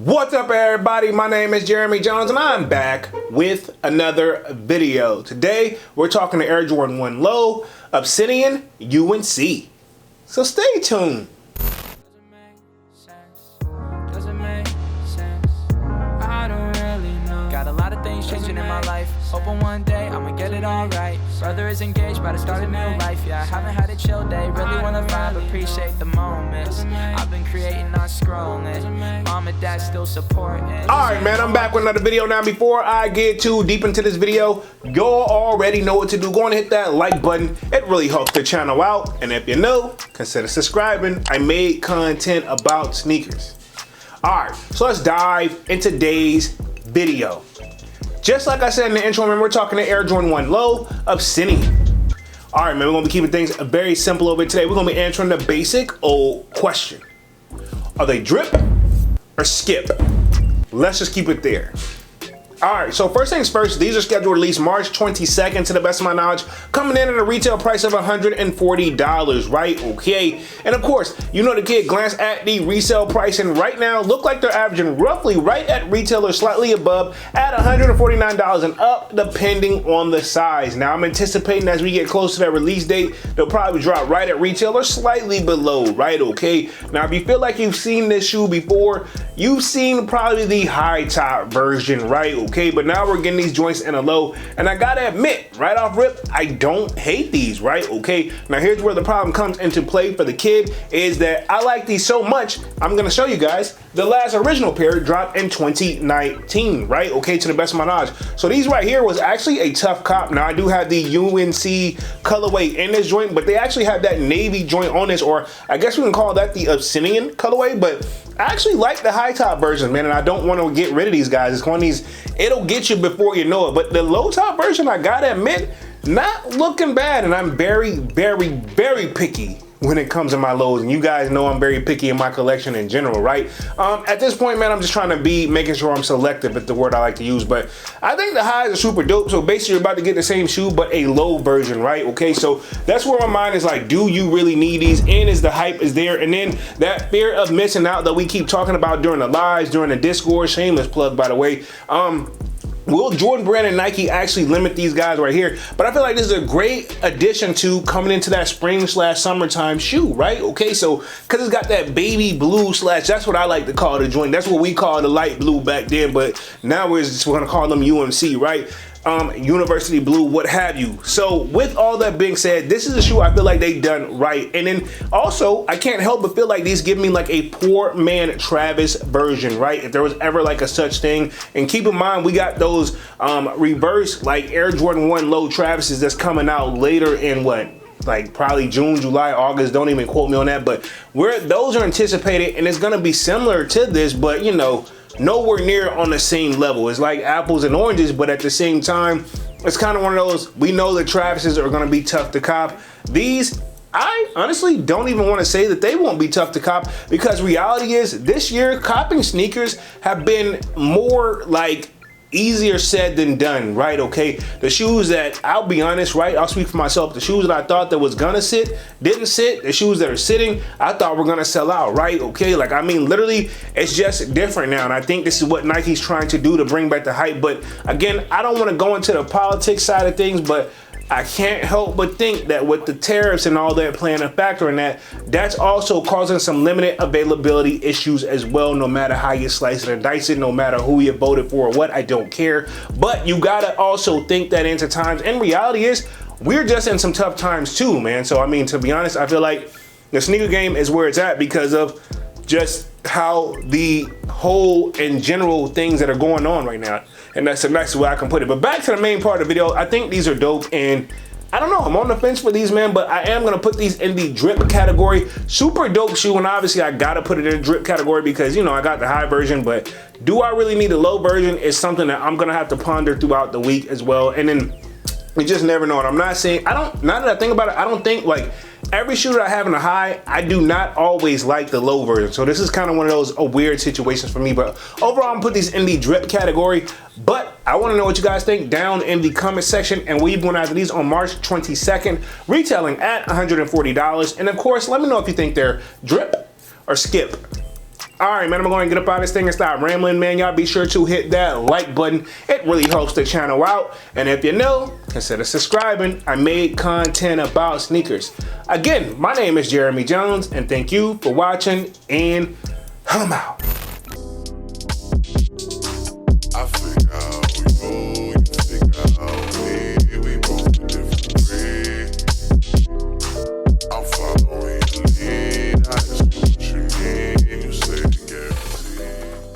What's up, everybody? My name is Jeremy Jones and I'm back with another video. Today we're talking to Air Jordan 1 Low Obsidian UNC. So stay tuned. Got a lot of things changing in my life. Hoping one day I'ma get it all right. Brother is engaged, about to start a new life. Yeah, I haven't had a chill day. Really wanna vibe, appreciate the moments. I've been creating, not scrolling. Mom and dad still supporting. Alright, man, I'm back with another video. Now, before I get too deep into this video, y'all already know what to do. Go and hit that like button. It really helps the channel out. And if you're new, consider subscribing. I made content about sneakers. Alright, so let's dive into today's video. Just like I said in the intro, man, we're talking to Air Jordan 1 Low Obsidian. All right, man, we're gonna be keeping things very simple over today. We're gonna be answering the basic old question. Are they drip or skip? Let's just keep it there. All right, so first things first, these are scheduled to release March 22nd, to the best of my knowledge, coming in at a retail price of $140, right? Okay, and of course, you know the kid glanced at the resale price, and right now, look like they're averaging roughly right at retail or slightly above at $149 and up, depending on the size. Now, I'm anticipating as we get close to that release date, they'll probably drop right at retail or slightly below, right? Okay, now if you feel like you've seen this shoe before, you've seen probably the high top version, right? Okay, but now we're getting these joints in a low, and I gotta admit, right off rip, I don't hate these, right? Okay, now here's where the problem comes into play for the kid, is that I like these so much, I'm gonna show you guys, the last original pair dropped in 2019, right? Okay, to the best of my knowledge. So these right here was actually a tough cop. Now I do have the UNC colorway in this joint, but they actually have that navy joint on this, or I guess we can call that the Obsidian colorway, but I actually like the high top version, man, and I don't want to get rid of these guys. It's one of these, it'll get you before you know it. But the low top version, I gotta admit, not looking bad, and I'm very, very, very picky when it comes to my lows, and you guys know I'm very picky in my collection in general, right? At this point, man, I'm just trying to be making sure I'm selective, is the word I like to use, but I think the highs are super dope. So basically, you're about to get the same shoe, but a low version, right? Okay, so that's where my mind is like, do you really need these? And is the hype is there? And then that fear of missing out that we keep talking about during the lives, during the Discord, shameless plug, by the way. Will Jordan Brand and Nike actually limit these guys right here? But I feel like this is a great addition to coming into that spring/summertime shoe, right? Okay, so because it's got that baby blue slash, that's what I like to call the joint. That's what we called the light blue back then, but now we're just gonna call them UNC, right? University blue, what have you. So with all that being said, this is a shoe I feel like they done right. And then also, I can't help but feel like these give me like a poor man Travis version, right? If there was ever like a such thing. And keep in mind, we got those reverse like Air Jordan 1 Low Travises that's coming out later in what? Like probably June, July, August, don't even quote me on that, but where those are anticipated, and it's gonna be similar to this, but you know, nowhere near on the same level. It's like apples and oranges, but at the same time, it's kind of one of those, we know the Travises are gonna be tough to cop. These, I honestly don't even want to say that they won't be tough to cop, because reality is this year, copping sneakers have been more like easier said than done, right? Okay, the shoes that, I'll be honest, right, I'll speak for myself, the shoes that I thought that was gonna sit didn't sit. The shoes that are sitting, I thought were gonna sell out, right? Okay, like I mean, literally, it's just different now, and I think this is what Nike's trying to do to bring back the hype. But again, I don't want to go into the politics side of things, but I can't help but think that with the tariffs and all that playing a factor in that, that's also causing some limited availability issues as well, no matter how you slice it and dice it, no matter who you voted for or what, I don't care. But you gotta also think that into times, and reality is, we're just in some tough times too, man. So I mean, to be honest, I feel like the sneaker game is where it's at because of just how the whole in general things that are going on right now. And that's the next way I can put it. But back to the main part of the video, I think these are dope, and I don't know, I'm on the fence for these, man, but I am gonna put these in the drip category. Super dope shoe, and obviously I gotta put it in the drip category because, you know, I got the high version, but do I really need a low version is something that I'm gonna have to ponder throughout the week as well. And then you just never know. And I'm not saying, now that I think about it, I don't think like every shoe that I have in the high, I do not always like the low version. So this is kind of one of those weird situations for me. But overall, I'm gonna put these in the drip category. But I want to know what you guys think down in the comment section. And we're going after these on March 22nd, retailing at $140. And of course, let me know if you think they're drip or skip. All right, man, I'm going to get up out of this thing and stop rambling, man. Y'all be sure to hit that like button. It really helps the channel out. And if you're new, consider subscribing. I made content about sneakers. Again, my name is Jeremy Jones, and thank you for watching, and I'm out.